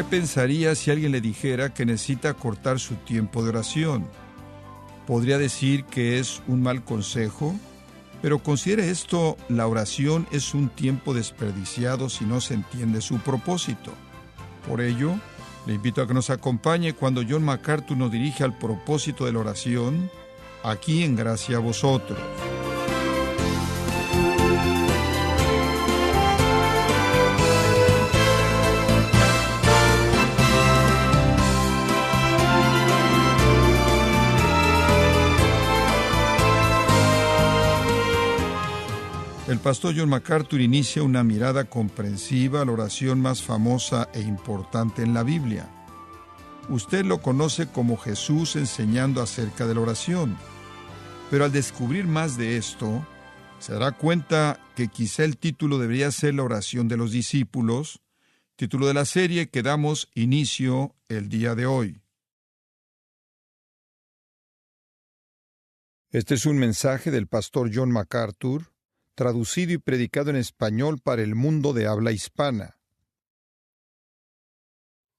pensaría si alguien le dijera que necesita cortar su tiempo de oración? Podría decir que es un mal consejo, pero considere esto: la oración es un tiempo desperdiciado si no se entiende su propósito. Por ello, le invito a que nos acompañe cuando John MacArthur nos dirige al propósito de la oración, aquí en Gracia a Vosotros. El pastor John MacArthur inicia una mirada comprensiva a la oración más famosa e importante en la Biblia. Usted lo conoce como Jesús enseñando acerca de la oración, pero al descubrir más de esto, se dará cuenta que quizá el título debería ser La oración de los discípulos, título de la serie que damos inicio el día de hoy. Este es un mensaje del pastor John MacArthur, traducido y predicado en español para el mundo de habla hispana.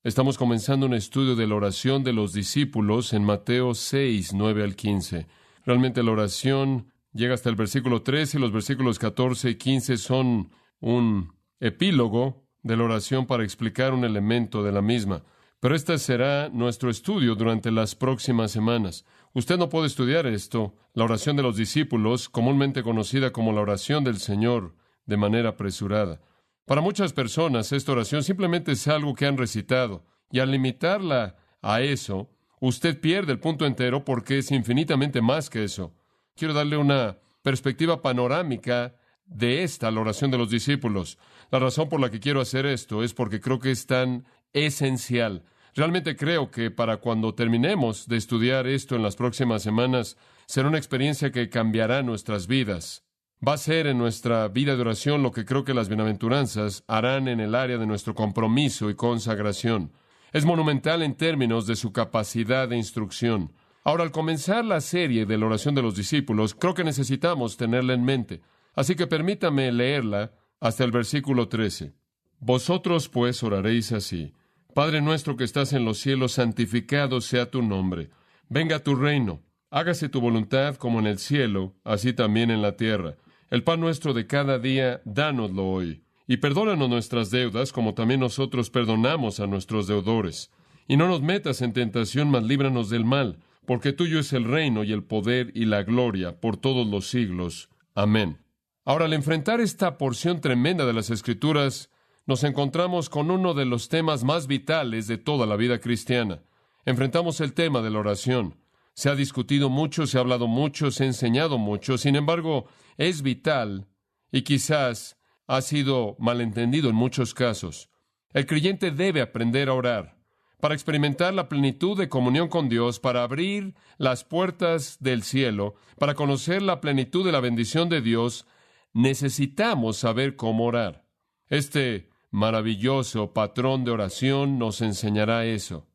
Estamos comenzando un estudio de la oración de los discípulos en Mateo 6, 9 al 15. Realmente la oración llega hasta el versículo 13 y los versículos 14 y 15 son un epílogo de la oración para explicar un elemento de la misma. Pero este será nuestro estudio durante las próximas semanas. Usted no puede estudiar esto, la oración de los discípulos, comúnmente conocida como la oración del Señor, de manera apresurada. Para muchas personas, esta oración simplemente es algo que han recitado, y al limitarla a eso, usted pierde el punto entero porque es infinitamente más que eso. Quiero darle una perspectiva panorámica de la oración de los discípulos. La razón por la que quiero hacer esto es porque creo que es tan esencial. Realmente creo que para cuando terminemos de estudiar esto en las próximas semanas, será una experiencia que cambiará nuestras vidas. Va a ser en nuestra vida de oración lo que creo que las bienaventuranzas harán en el área de nuestro compromiso y consagración. Es monumental en términos de su capacidad de instrucción. Ahora, al comenzar la serie de la oración de los discípulos, creo que necesitamos tenerla en mente. Así que permítame leerla hasta el versículo 13. Vosotros, pues, oraréis así: Padre nuestro que estás en los cielos, santificado sea tu nombre. Venga tu reino. Hágase tu voluntad como en el cielo, así también en la tierra. El pan nuestro de cada día, dánoslo hoy. Y perdónanos nuestras deudas, como también nosotros perdonamos a nuestros deudores. Y no nos metas en tentación, mas líbranos del mal, porque tuyo es el reino y el poder y la gloria por todos los siglos. Amén. Ahora, al enfrentar esta porción tremenda de las Escrituras, nos encontramos con uno de los temas más vitales de toda la vida cristiana. Enfrentamos el tema de la oración. Se ha discutido mucho, se ha hablado mucho, se ha enseñado mucho. Sin embargo, es vital y quizás ha sido malentendido en muchos casos. El creyente debe aprender a orar para experimentar la plenitud de comunión con Dios, para abrir las puertas del cielo, para conocer la plenitud de la bendición de Dios. Necesitamos saber cómo orar. Este maravilloso patrón de oración nos enseñará eso.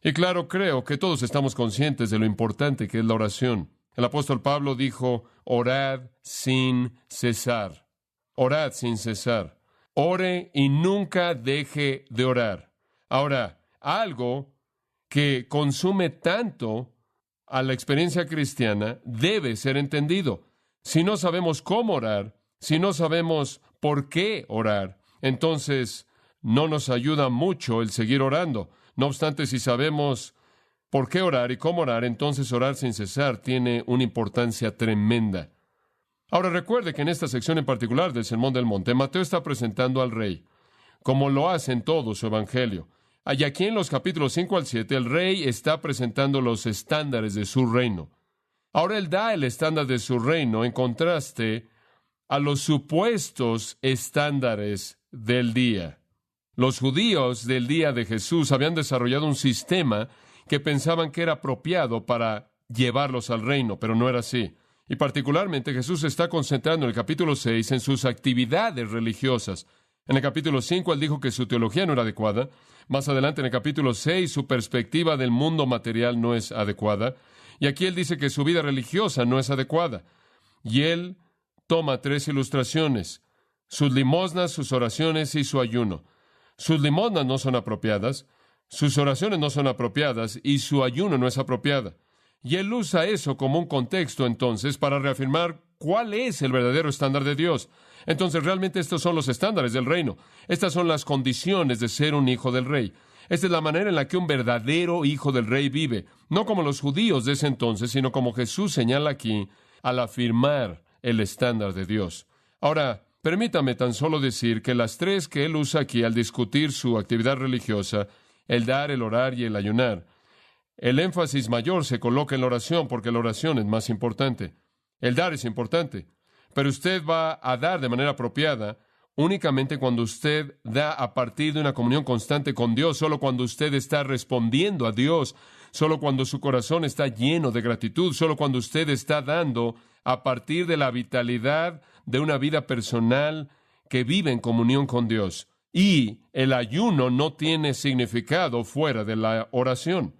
Y claro, creo que todos estamos conscientes de lo importante que es la oración. El apóstol Pablo dijo: orad sin cesar. Orad sin cesar. Ore y nunca deje de orar. Ahora, algo que consume tanto a la experiencia cristiana debe ser entendido. Si no sabemos cómo orar, si no sabemos por qué orar, entonces no nos ayuda mucho el seguir orando. No obstante, si sabemos por qué orar y cómo orar, entonces orar sin cesar tiene una importancia tremenda. Ahora recuerde que en esta sección en particular del Sermón del Monte, Mateo está presentando al Rey, como lo hace en todo su Evangelio. Y aquí en los capítulos 5 al 7, el Rey está presentando los estándares de su reino. Ahora Él da el estándar de su reino en contraste a los supuestos estándares del día. Los judíos del día de Jesús habían desarrollado un sistema que pensaban que era apropiado para llevarlos al reino, pero no era así. Y particularmente Jesús se está concentrando en el capítulo 6 en sus actividades religiosas. En el capítulo 5 Él dijo que su teología no era adecuada. Más adelante en el capítulo 6 su perspectiva del mundo material no es adecuada. Y aquí Él dice que su vida religiosa no es adecuada. Y Él toma 3 ilustraciones: sus limosnas, sus oraciones y su ayuno. Sus limosnas no son apropiadas. sus oraciones no son apropiadas y su ayuno no es apropiada. Y él usa eso como un contexto entonces para reafirmar cuál es el verdadero estándar de Dios. Entonces realmente estos son los estándares del reino. Estas son las condiciones de ser un hijo del rey. Esta es la manera en la que un verdadero hijo del rey vive, no como los judíos de ese entonces, sino como Jesús señala aquí al afirmar el estándar de Dios. Ahora, permítame tan solo decir que las tres que él usa aquí al discutir su actividad religiosa, el dar, el orar y el ayunar, el énfasis mayor se coloca en la oración porque la oración es más importante. El dar es importante, pero usted va a dar de manera apropiada únicamente cuando usted da a partir de una comunión constante con Dios, solo cuando usted está respondiendo a Dios, solo cuando su corazón está lleno de gratitud, solo cuando usted está dando a partir de la vitalidad de una vida personal que vive en comunión con Dios. Y el ayuno no tiene significado fuera de la oración.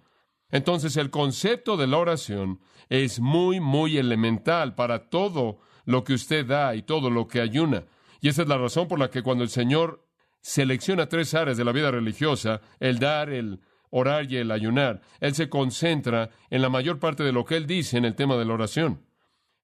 Entonces, el concepto de la oración es muy, muy elemental para todo lo que usted da y todo lo que ayuna. Y esa es la razón por la que cuando el Señor selecciona tres áreas de la vida religiosa, el dar, el orar y el ayunar, Él se concentra en la mayor parte de lo que Él dice en el tema de la oración.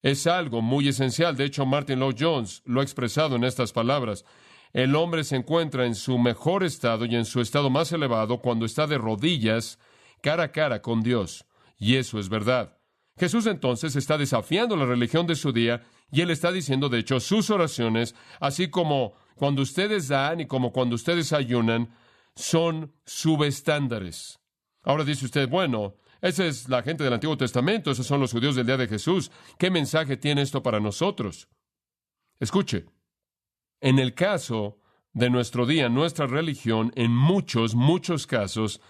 Es algo muy esencial. De hecho, Martin Lloyd-Jones lo ha expresado en estas palabras. El hombre se encuentra en su mejor estado y en su estado más elevado cuando está de rodillas, cara a cara con Dios. Y eso es verdad. Jesús entonces está desafiando la religión de su día y Él está diciendo, de hecho, sus oraciones, así como cuando ustedes dan y como cuando ustedes ayunan, son subestándares. Ahora dice usted, bueno, esa es la gente del Antiguo Testamento, esos son los judíos del día de Jesús. ¿Qué mensaje tiene esto para nosotros? Escuche, en el caso de nuestro día, nuestra religión, en muchos, muchos casos,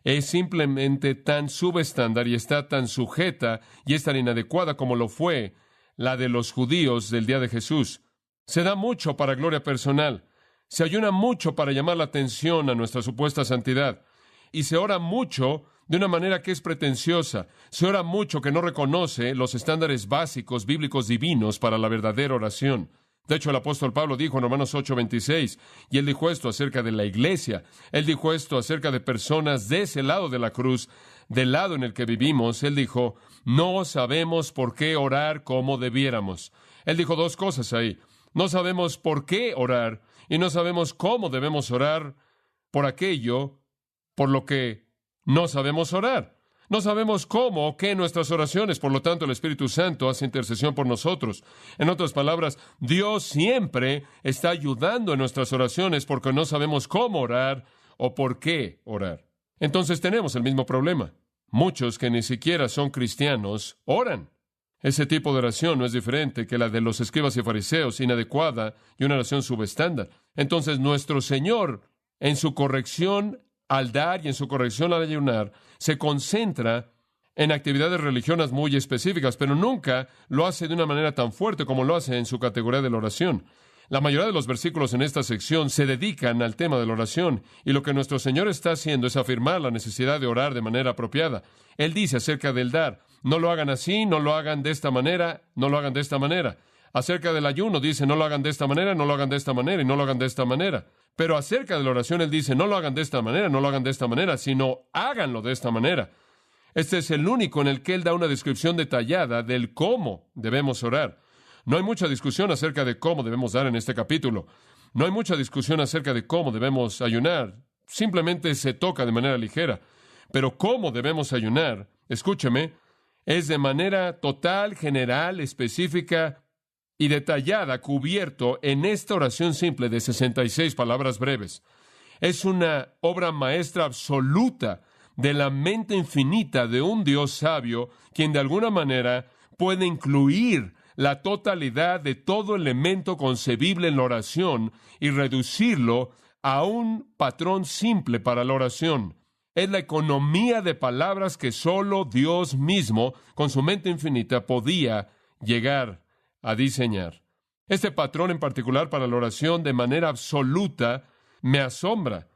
es simplemente tan subestándar y está tan sujeta y es tan inadecuada como lo fue la de los judíos del día de Jesús. Se da mucho para gloria personal, se ayuna mucho para llamar la atención a nuestra supuesta santidad, y se ora mucho de una manera que es pretenciosa, se ora mucho que no reconoce los estándares básicos bíblicos divinos para la verdadera oración. De hecho, el apóstol Pablo dijo en Romanos 8:26, y él dijo esto acerca de la iglesia, él dijo esto acerca de personas de ese lado de la cruz, del lado en el que vivimos. Él dijo, no sabemos por qué orar como debiéramos. Él dijo dos cosas ahí, no sabemos por qué orar y no sabemos cómo debemos orar por aquello por lo que no sabemos orar. No sabemos cómo o qué en nuestras oraciones, por lo tanto el Espíritu Santo hace intercesión por nosotros. En otras palabras, Dios siempre está ayudando en nuestras oraciones porque no sabemos cómo orar o por qué orar. Entonces tenemos el mismo problema. Muchos que ni siquiera son cristianos oran. Ese tipo de oración no es diferente que la de los escribas y fariseos, inadecuada y una oración subestándar. Entonces nuestro Señor, en su corrección al dar y en su corrección al ayunar, se concentra en actividades religiosas muy específicas, pero nunca lo hace de una manera tan fuerte como lo hace en su categoría de la oración. La mayoría de los versículos en esta sección se dedican al tema de la oración, y lo que nuestro Señor está haciendo es afirmar la necesidad de orar de manera apropiada. Él dice acerca del dar, no lo hagan así, no lo hagan de esta manera, no lo hagan de esta manera. Acerca del ayuno dice, no lo hagan de esta manera, no lo hagan de esta manera y no lo hagan de esta manera. Pero acerca de la oración Él dice, no lo hagan de esta manera, no lo hagan de esta manera, sino háganlo de esta manera. Este es el único en el que Él da una descripción detallada del cómo debemos orar. No hay mucha discusión acerca de cómo debemos dar en este capítulo. No hay mucha discusión acerca de cómo debemos ayunar. Simplemente se toca de manera ligera. Pero cómo debemos ayunar, escúcheme, es de manera total, general, específica y detallada, cubierto en esta oración simple de 66 palabras breves. Es una obra maestra absoluta de la mente infinita de un Dios sabio, quien de alguna manera puede incluir la totalidad de todo elemento concebible en la oración y reducirlo a un patrón simple para la oración. Es la economía de palabras que solo Dios mismo, con su mente infinita, podía llegar a diseñar. Este patrón en particular para la oración de manera absoluta me asombra.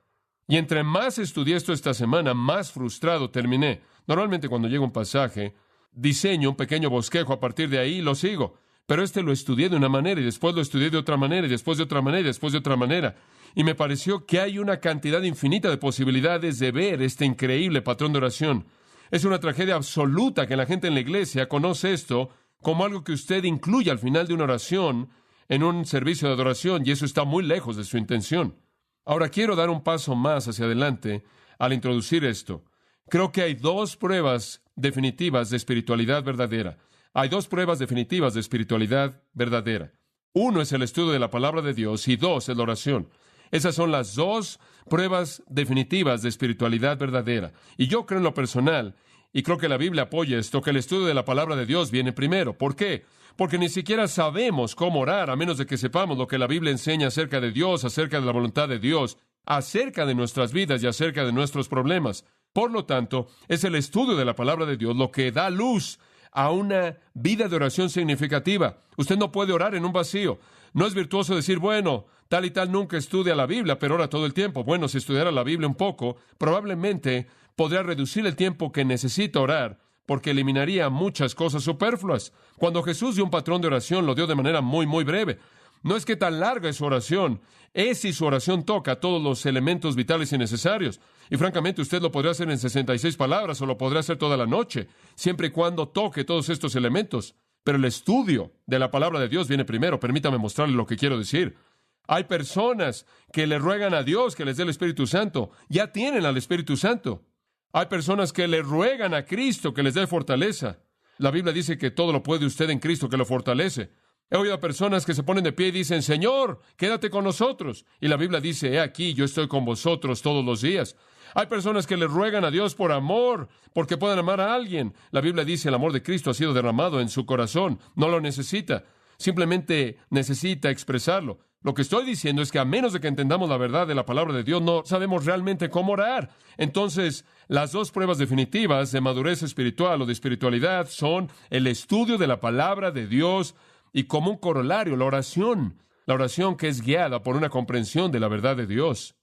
Y entre más estudié esto esta semana, más frustrado terminé. Normalmente cuando llega un pasaje, diseño un pequeño bosquejo a partir de ahí y lo sigo. pero lo estudié de una manera, y después lo estudié de otra manera, y después de otra manera, y después de otra manera. Y me pareció que hay una cantidad infinita de posibilidades de ver este increíble patrón de oración. Es una tragedia absoluta que la gente en la iglesia conoce esto como algo que usted incluye al final de una oración en un servicio de adoración, y eso está muy lejos de su intención. Ahora quiero dar un paso más hacia adelante al introducir esto. Creo que hay dos pruebas definitivas de espiritualidad verdadera. Hay dos pruebas definitivas de espiritualidad verdadera. Uno es el estudio de la palabra de Dios y dos es la oración. Esas son las dos pruebas definitivas de espiritualidad verdadera. Y yo creo en lo personal, y creo que la Biblia apoya esto, que el estudio de la palabra de Dios viene primero. ¿Por qué? Porque ni siquiera sabemos cómo orar a menos de que sepamos lo que la Biblia enseña acerca de Dios, acerca de la voluntad de Dios, acerca de nuestras vidas y acerca de nuestros problemas. Por lo tanto, es el estudio de la palabra de Dios lo que da luz a una vida de oración significativa. Usted no puede orar en un vacío. No es virtuoso decir, bueno, tal y tal nunca estudia la Biblia, pero ora todo el tiempo. Bueno, si estudiara la Biblia un poco, probablemente podría reducir el tiempo que necesita orar, porque eliminaría muchas cosas superfluas. Cuando Jesús dio un patrón de oración, lo dio de manera muy, muy breve. No es que tan larga es su oración, es si su oración toca todos los elementos vitales y necesarios. Y francamente, usted lo podría hacer en 66 palabras o lo podría hacer toda la noche, siempre y cuando toque todos estos elementos. Pero el estudio de la palabra de Dios viene primero. Permítame mostrarle lo que quiero decir. Hay personas que le ruegan a Dios que les dé el Espíritu Santo. Ya tienen al Espíritu Santo. Hay personas que le ruegan a Cristo que les dé fortaleza. La Biblia dice que todo lo puede usted en Cristo que lo fortalece. He oído a personas que se ponen de pie y dicen, Señor, quédate con nosotros. Y la Biblia dice, he aquí, yo estoy con vosotros todos los días. Hay personas que le ruegan a Dios por amor, porque puedan amar a alguien. La Biblia dice, el amor de Cristo ha sido derramado en su corazón. No lo necesita. Simplemente necesita expresarlo. Lo que estoy diciendo es que a menos de que entendamos la verdad de la palabra de Dios, no sabemos realmente cómo orar. Entonces, las dos pruebas definitivas de madurez espiritual o de espiritualidad son el estudio de la palabra de Dios y como un corolario, la oración que es guiada por una comprensión de la verdad de Dios.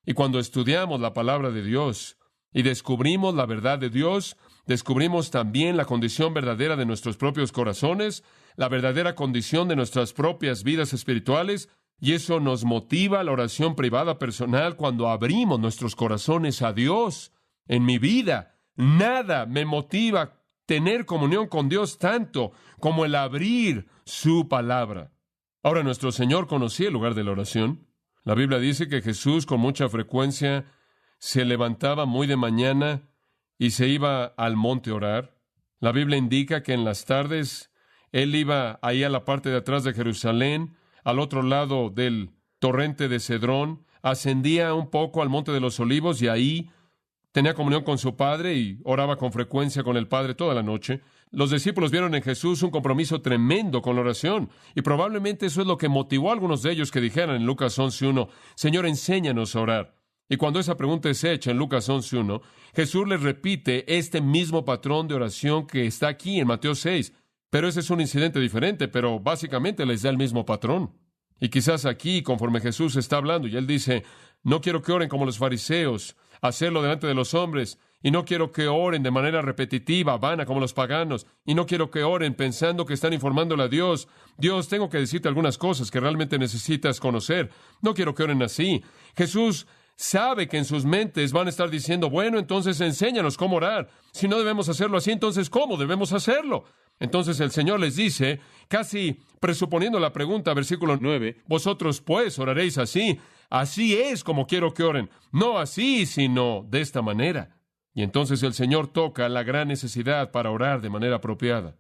Y cuando estudiamos la palabra de Dios y descubrimos la verdad de Dios, descubrimos también la condición verdadera de nuestros propios corazones, la verdadera condición de nuestras propias vidas espirituales, y eso nos motiva a la oración privada personal cuando abrimos nuestros corazones a Dios. En mi vida, nada me motiva a tener comunión con Dios tanto como el abrir su palabra. Ahora, nuestro Señor conocía el lugar de la oración. La Biblia dice que Jesús con mucha frecuencia se levantaba muy de mañana y se iba al monte a orar. La Biblia indica que en las tardes Él iba ahí a la parte de atrás de Jerusalén, al otro lado del torrente de Cedrón, ascendía un poco al monte de los Olivos y ahí tenía comunión con su Padre y oraba con frecuencia con el Padre toda la noche. Los discípulos vieron en Jesús un compromiso tremendo con la oración, y probablemente eso es lo que motivó a algunos de ellos que dijeran en Lucas 11:1, Señor, enséñanos a orar. Y cuando esa pregunta es hecha en Lucas 11:1, Jesús les repite este mismo patrón de oración que está aquí en Mateo 6. Pero ese es un incidente diferente, pero básicamente les da el mismo patrón. Y quizás aquí, conforme Jesús está hablando, y Él dice, no quiero que oren como los fariseos, hacerlo delante de los hombres, y no quiero que oren de manera repetitiva, vana, como los paganos, y no quiero que oren pensando que están informándole a Dios. Dios, tengo que decirte algunas cosas que realmente necesitas conocer. No quiero que oren así. Jesús sabe que en sus mentes van a estar diciendo, bueno, entonces enséñanos cómo orar. Si no debemos hacerlo así, entonces ¿cómo debemos hacerlo? Entonces el Señor les dice, casi presuponiendo la pregunta, versículo 9, vosotros pues oraréis así. Así es como quiero que oren. No así, sino de esta manera. Y entonces el Señor toca la gran necesidad para orar de manera apropiada.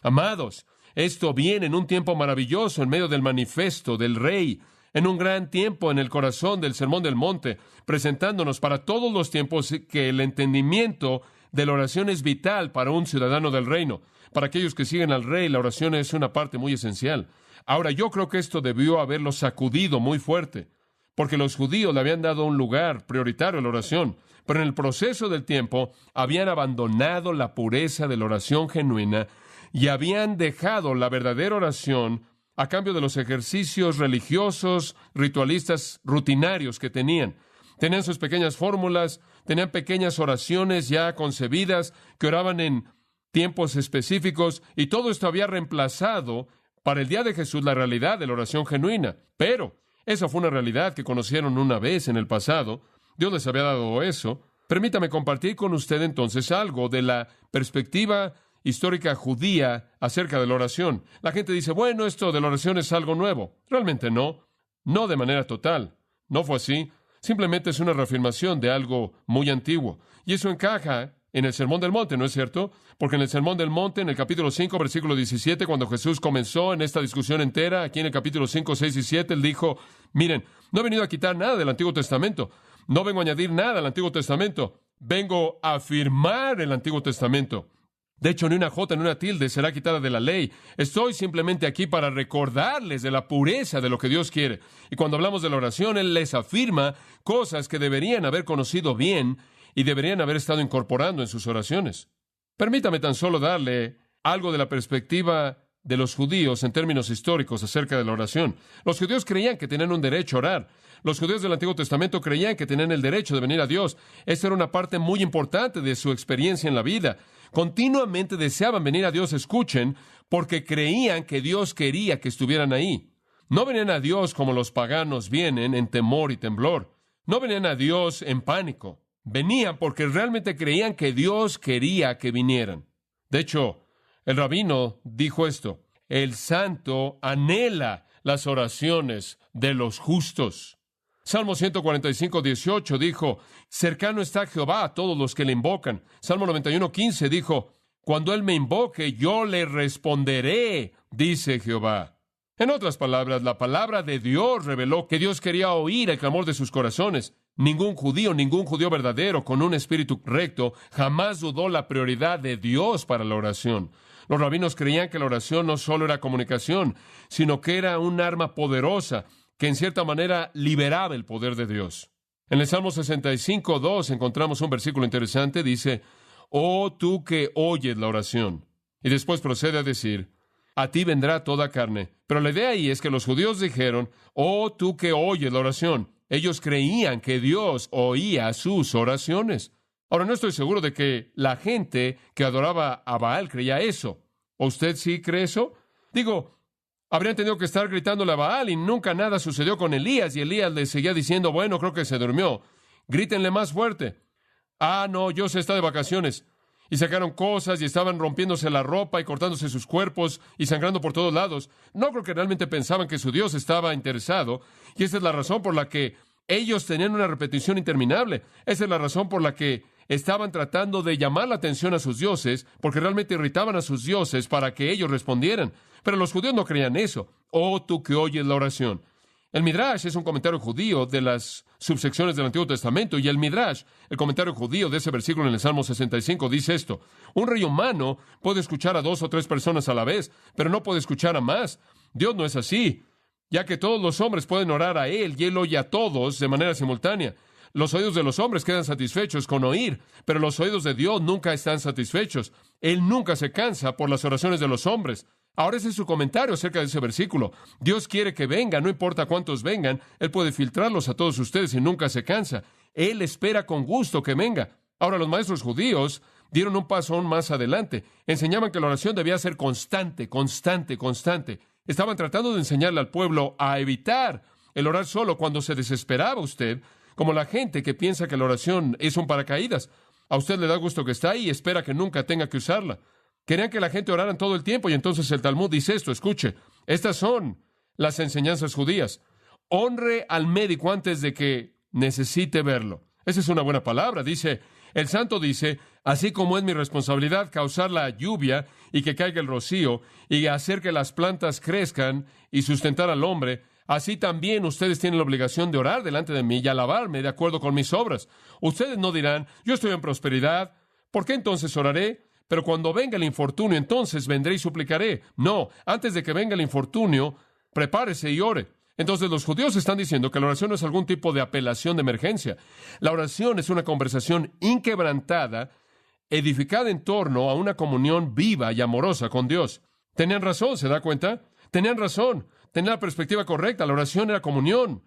Amados, esto viene en un tiempo maravilloso en medio del manifiesto del Rey, en un gran tiempo en el corazón del Sermón del Monte, presentándonos para todos los tiempos que el entendimiento de la oración es vital para un ciudadano del reino. Para aquellos que siguen al Rey, la oración es una parte muy esencial. Ahora, yo creo que esto debió haberlo sacudido muy fuerte, porque los judíos le habían dado un lugar prioritario a la oración, pero en el proceso del tiempo habían abandonado la pureza de la oración genuina y habían dejado la verdadera oración a cambio de los ejercicios religiosos, ritualistas, rutinarios que tenían. Tenían sus pequeñas fórmulas, tenían pequeñas oraciones ya concebidas que oraban en tiempos específicos, y todo esto había reemplazado para el día de Jesús la realidad de la oración genuina. Pero esa fue una realidad que conocieron una vez en el pasado. Dios les había dado eso. Permítame compartir con usted entonces algo de la perspectiva histórica judía acerca de la oración. La gente dice, bueno, esto de la oración es algo nuevo. Realmente no. No de manera total. No fue así. Simplemente es una reafirmación de algo muy antiguo. Y eso encaja en el Sermón del Monte, ¿no es cierto? Porque en el Sermón del Monte, en el capítulo 5, versículo 17, cuando Jesús comenzó en esta discusión entera, aquí en el capítulo 5, 6 y 7, Él dijo, miren, no he venido a quitar nada del Antiguo Testamento. No vengo a añadir nada al Antiguo Testamento. Vengo a afirmar el Antiguo Testamento. De hecho, ni una jota ni una tilde será quitada de la ley. Estoy simplemente aquí para recordarles de la pureza de lo que Dios quiere. Y cuando hablamos de la oración, Él les afirma cosas que deberían haber conocido bien y deberían haber estado incorporando en sus oraciones. Permítame tan solo darle algo de la perspectiva de los judíos en términos históricos acerca de la oración. Los judíos creían que tenían un derecho a orar. Los judíos del Antiguo Testamento creían que tenían el derecho de venir a Dios. Esta era una parte muy importante de su experiencia en la vida. Continuamente deseaban venir a Dios, escuchen, porque creían que Dios quería que estuvieran ahí. No venían a Dios como los paganos vienen, en temor y temblor. No venían a Dios en pánico. Venían porque realmente creían que Dios quería que vinieran. De hecho, el rabino dijo esto: el santo anhela las oraciones de los justos. Salmo 145, 18 dijo, cercano está Jehová a todos los que le invocan. Salmo 91, 15 dijo, cuando Él me invoque, yo le responderé, dice Jehová. En otras palabras, la palabra de Dios reveló que Dios quería oír el clamor de sus corazones. Ningún judío verdadero con un espíritu recto jamás dudó la prioridad de Dios para la oración. Los rabinos creían que la oración no solo era comunicación, sino que era un arma poderosa que en cierta manera liberaba el poder de Dios. En el Salmo 65, 2 encontramos un versículo interesante. Dice, oh tú que oyes la oración. Y después procede a decir, a ti vendrá toda carne. Pero la idea ahí es que los judíos dijeron, oh tú que oyes la oración. Ellos creían que Dios oía sus oraciones. Ahora, no estoy seguro de que la gente que adoraba a Baal creía eso. ¿O usted sí cree eso? Digo, habrían tenido que estar gritándole a Baal y nunca nada sucedió con Elías. Y Elías le seguía diciendo, bueno, creo que se durmió. Grítenle más fuerte. Ah, no, Dios está de vacaciones. Y sacaron cosas y estaban rompiéndose la ropa y cortándose sus cuerpos y sangrando por todos lados. No creo que realmente pensaban que su Dios estaba interesado. Y esa es la razón por la que ellos tenían una repetición interminable. Esa es la razón por la que estaban tratando de llamar la atención a sus dioses, porque realmente irritaban a sus dioses para que ellos respondieran. Pero los judíos no creían eso. Oh, tú que oyes la oración. El Midrash es un comentario judío de las subsecciones del Antiguo Testamento, y el Midrash, el comentario judío de ese versículo en el Salmo 65, dice esto: un rey humano puede escuchar a 2 o 3 personas a la vez, pero no puede escuchar a más. Dios no es así, ya que todos los hombres pueden orar a Él, y Él oye a todos de manera simultánea. Los oídos de los hombres quedan satisfechos con oír, pero los oídos de Dios nunca están satisfechos. Él nunca se cansa por las oraciones de los hombres. Ahora ese es su comentario acerca de ese versículo. Dios quiere que vengan, no importa cuántos vengan, Él puede filtrarlos a todos ustedes y nunca se cansa. Él espera con gusto que venga. Ahora, los maestros judíos dieron un paso aún más adelante. Enseñaban que la oración debía ser constante, constante, constante. Estaban tratando de enseñarle al pueblo a evitar el orar solo cuando se desesperaba usted, como la gente que piensa que la oración es un paracaídas. A usted le da gusto que está ahí y espera que nunca tenga que usarla. Querían que la gente orara todo el tiempo, y entonces el Talmud dice esto, escuche, estas son las enseñanzas judías. Honre al médico antes de que necesite verlo. Esa es una buena palabra. Dice, el santo dice, así como es mi responsabilidad causar la lluvia y que caiga el rocío y hacer que las plantas crezcan y sustentar al hombre, así también ustedes tienen la obligación de orar delante de mí y alabarme de acuerdo con mis obras. Ustedes no dirán, yo estoy en prosperidad, ¿por qué entonces oraré? Pero cuando venga el infortunio, entonces vendré y suplicaré. No, antes de que venga el infortunio, prepárese y ore. Entonces los judíos están diciendo que la oración no es algún tipo de apelación de emergencia. La oración es una conversación inquebrantada, edificada en torno a una comunión viva y amorosa con Dios. Tenían razón, ¿se da cuenta? Tenían razón, tenían la perspectiva correcta. La oración era comunión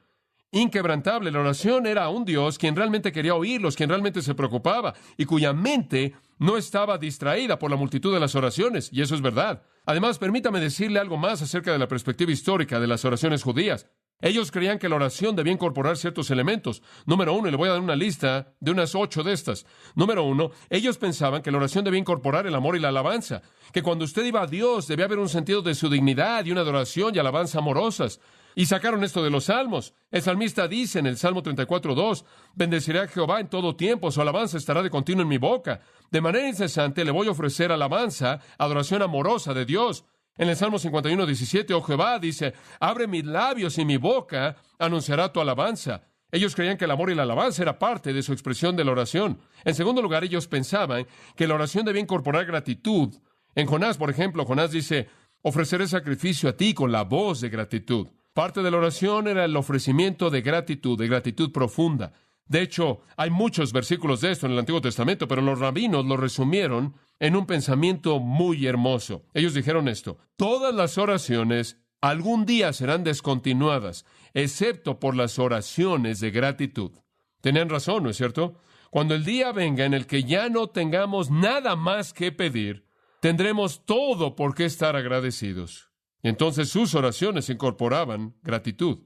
inquebrantable. La oración era un Dios quien realmente quería oírlos, quien realmente se preocupaba y cuya mente no estaba distraída por la multitud de las oraciones. Y eso es verdad. Además, permítame decirle algo más acerca de la perspectiva histórica de las oraciones judías. Ellos creían que la oración debía incorporar ciertos elementos. Número 1, y le voy a dar una lista de unas 8 de estas. Número 1, ellos pensaban que la oración debía incorporar el amor y la alabanza, que cuando usted iba a Dios debía haber un sentido de su dignidad y una adoración y alabanza amorosas. Y sacaron esto de los salmos. El salmista dice en el Salmo 34:2, bendeciré a Jehová en todo tiempo, su alabanza estará de continuo en mi boca. De manera incesante le voy a ofrecer alabanza, adoración amorosa de Dios. En el Salmo 51:17, oh Jehová, dice, abre mis labios y mi boca anunciará tu alabanza. Ellos creían que el amor y la alabanza era parte de su expresión de la oración. En segundo lugar, ellos pensaban que la oración debía incorporar gratitud. En Jonás, por ejemplo, Jonás dice, ofreceré sacrificio a ti con la voz de gratitud. Parte de la oración era el ofrecimiento de gratitud profunda. De hecho, hay muchos versículos de esto en el Antiguo Testamento, pero los rabinos lo resumieron en un pensamiento muy hermoso. Ellos dijeron esto: todas las oraciones algún día serán descontinuadas, excepto por las oraciones de gratitud. Tenían razón, ¿no es cierto? Cuando el día venga en el que ya no tengamos nada más que pedir, tendremos todo por qué estar agradecidos. Y entonces sus oraciones incorporaban gratitud.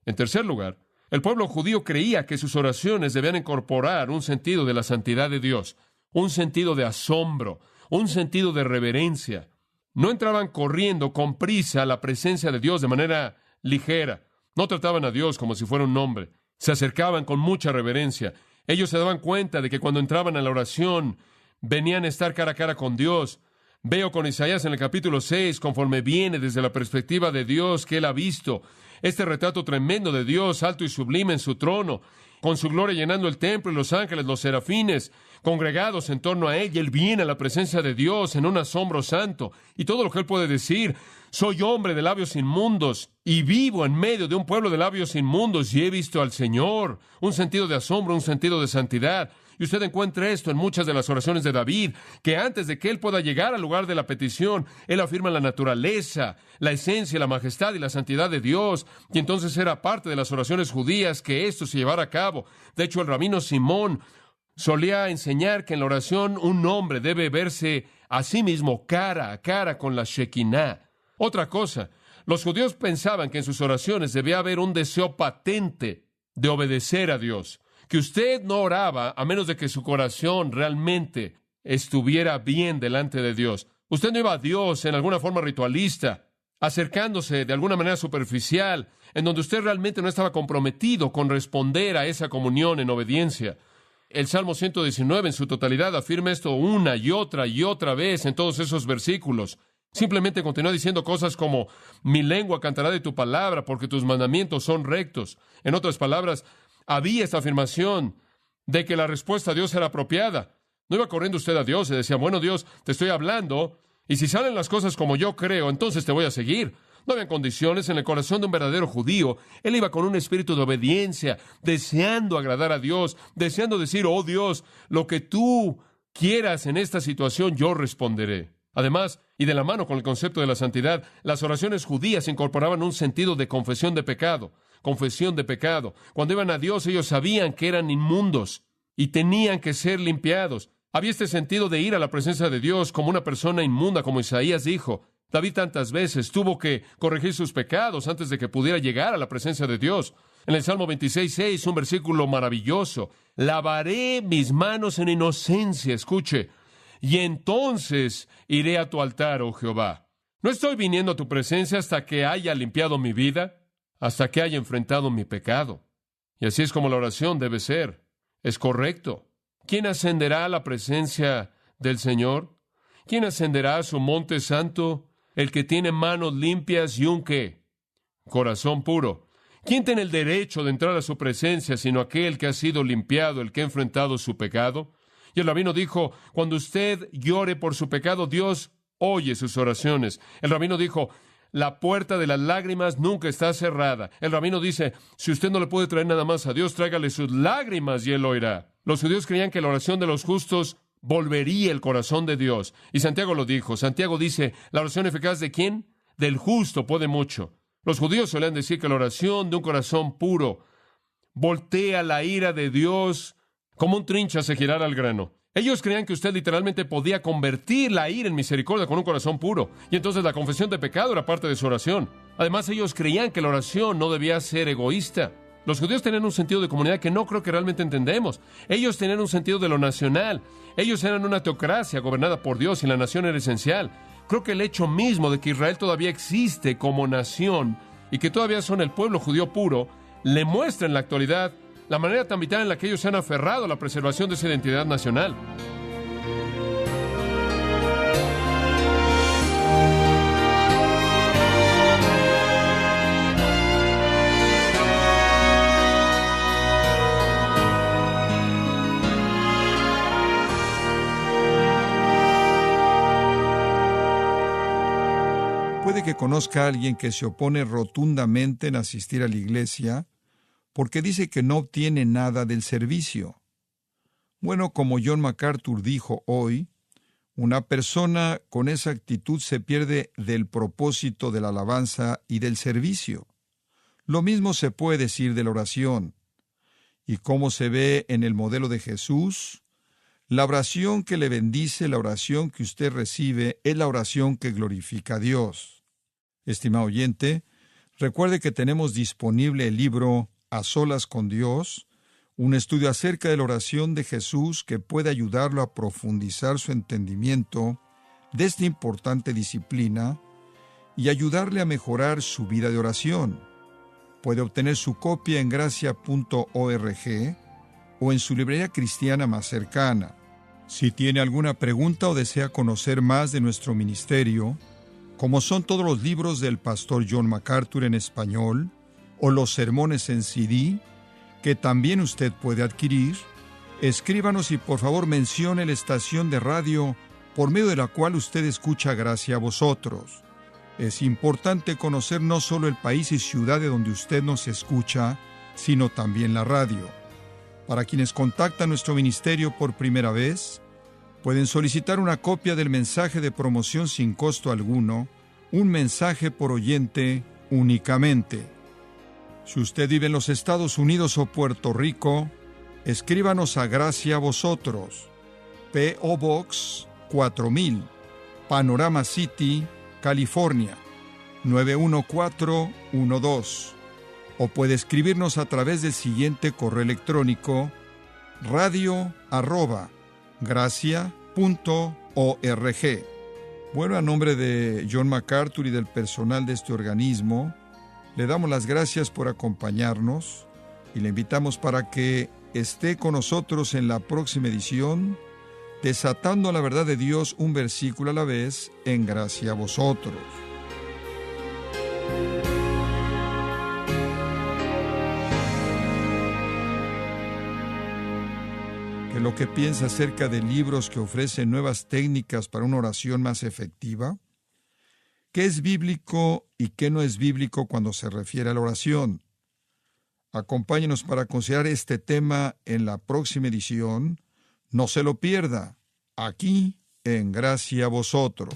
En tercer lugar, el pueblo judío creía que sus oraciones debían incorporar un sentido de la santidad de Dios, un sentido de asombro, un sentido de reverencia. No entraban corriendo con prisa a la presencia de Dios de manera ligera. No trataban a Dios como si fuera un hombre. Se acercaban con mucha reverencia. Ellos se daban cuenta de que cuando entraban a la oración, venían a estar cara a cara con Dios. Veo con Isaías en el capítulo 6, conforme viene desde la perspectiva de Dios que él ha visto, este retrato tremendo de Dios, alto y sublime en su trono, con su gloria llenando el templo y los ángeles, los serafines, congregados en torno a él, y él viene a la presencia de Dios en un asombro santo, y todo lo que él puede decir: soy hombre de labios inmundos, y vivo en medio de un pueblo de labios inmundos, y he visto al Señor. Un sentido de asombro, un sentido de santidad. Y usted encuentra esto en muchas de las oraciones de David, que antes de que él pueda llegar al lugar de la petición, él afirma la naturaleza, la esencia, la majestad y la santidad de Dios. Y entonces era parte de las oraciones judías que esto se llevara a cabo. De hecho, el rabino Simón solía enseñar que en la oración un hombre debe verse a sí mismo cara a cara con la Shekinah. Otra cosa, los judíos pensaban que en sus oraciones debía haber un deseo patente de obedecer a Dios, que usted no oraba a menos de que su corazón realmente estuviera bien delante de Dios. Usted no iba a Dios en alguna forma ritualista, acercándose de alguna manera superficial, en donde usted realmente no estaba comprometido con responder a esa comunión en obediencia. El Salmo 119 en su totalidad afirma esto una y otra vez en todos esos versículos. Simplemente continúa diciendo cosas como: mi lengua cantará de tu palabra, porque tus mandamientos son rectos. En otras palabras, había esta afirmación de que la respuesta a Dios era apropiada. No iba corriendo usted a Dios y decía: bueno, Dios, te estoy hablando, y si salen las cosas como yo creo, entonces te voy a seguir. No había condiciones. En el corazón de un verdadero judío, él iba con un espíritu de obediencia, deseando agradar a Dios, deseando decir: oh Dios, lo que tú quieras en esta situación, yo responderé. Además, y de la mano con el concepto de la santidad, las oraciones judías incorporaban un sentido de confesión de pecado. Confesión de pecado. Cuando iban a Dios, ellos sabían que eran inmundos y tenían que ser limpiados. Había este sentido de ir a la presencia de Dios como una persona inmunda, como Isaías dijo. David tantas veces tuvo que corregir sus pecados antes de que pudiera llegar a la presencia de Dios. En el Salmo 26:6, un versículo maravilloso: lavaré mis manos en inocencia, escuche, y entonces iré a tu altar, oh Jehová. No estoy viniendo a tu presencia hasta que haya limpiado mi vida, hasta que haya enfrentado mi pecado. Y así es como la oración debe ser. Es correcto. ¿Quién ascenderá a la presencia del Señor? ¿Quién ascenderá a su monte santo? El que tiene manos limpias y un ¿qué? Corazón puro. ¿Quién tiene el derecho de entrar a su presencia sino aquel que ha sido limpiado, el que ha enfrentado su pecado? Y el rabino dijo: cuando usted llore por su pecado, Dios oye sus oraciones. El rabino dijo: la puerta de las lágrimas nunca está cerrada. El rabino dice: si usted no le puede traer nada más a Dios, tráigale sus lágrimas y Él lo oirá. Los judíos creían que la oración de los justos volvería el corazón de Dios. Y Santiago lo dijo. Santiago dice: la oración eficaz ¿de quién? Del justo puede mucho. Los judíos solían decir que la oración de un corazón puro voltea la ira de Dios como un trinche hace girar al grano. Ellos creían que usted literalmente podía convertir la ira en misericordia con un corazón puro. Y entonces la confesión de pecado era parte de su oración. Además, ellos creían que la oración no debía ser egoísta. Los judíos tenían un sentido de comunidad que no creo que realmente entendemos. Ellos tenían un sentido de lo nacional. Ellos eran una teocracia gobernada por Dios y la nación era esencial. Creo que el hecho mismo de que Israel todavía existe como nación y que todavía son el pueblo judío puro, le muestra en la actualidad la manera tan vital en la que ellos se han aferrado a la preservación de esa identidad nacional. Puede que conozca a alguien que se opone rotundamente en asistir a la iglesia porque dice que no obtiene nada del servicio. Bueno, como John MacArthur dijo hoy, una persona con esa actitud se pierde del propósito de la alabanza y del servicio. Lo mismo se puede decir de la oración. Y como se ve en el modelo de Jesús, la oración que le bendice, la oración que usted recibe, es la oración que glorifica a Dios. Estimado oyente, recuerde que tenemos disponible el libro A Solas con Dios, un estudio acerca de la oración de Jesús que puede ayudarlo a profundizar su entendimiento de esta importante disciplina y ayudarle a mejorar su vida de oración. Puede obtener su copia en gracia.org o en su librería cristiana más cercana. Si tiene alguna pregunta o desea conocer más de nuestro ministerio, como son todos los libros del pastor John MacArthur en español, o los sermones en CD, que también usted puede adquirir, escríbanos y por favor mencione la estación de radio por medio de la cual usted escucha Gracia a Vosotros. Es importante conocer no solo el país y ciudad de donde usted nos escucha, sino también la radio. Para quienes contactan nuestro ministerio por primera vez, pueden solicitar una copia del mensaje de promoción sin costo alguno, un mensaje por oyente únicamente. Si usted vive en los Estados Unidos o Puerto Rico, escríbanos a Gracia a Vosotros, P.O. Box 4000, Panorama City, California, 91412. O puede escribirnos a través del siguiente correo electrónico: radio@gracia.org. Bueno, a nombre de John MacArthur y del personal de este organismo, le damos las gracias por acompañarnos y le invitamos para que esté con nosotros en la próxima edición, desatando la verdad de Dios un versículo a la vez en Gracia a Vosotros. ¿Qué es lo que piensa acerca de libros que ofrecen nuevas técnicas para una oración más efectiva? ¿Qué es bíblico y qué no es bíblico cuando se refiere a la oración? Acompáñenos para considerar este tema en la próxima edición. No se lo pierda, aquí en Gracia a Vosotros.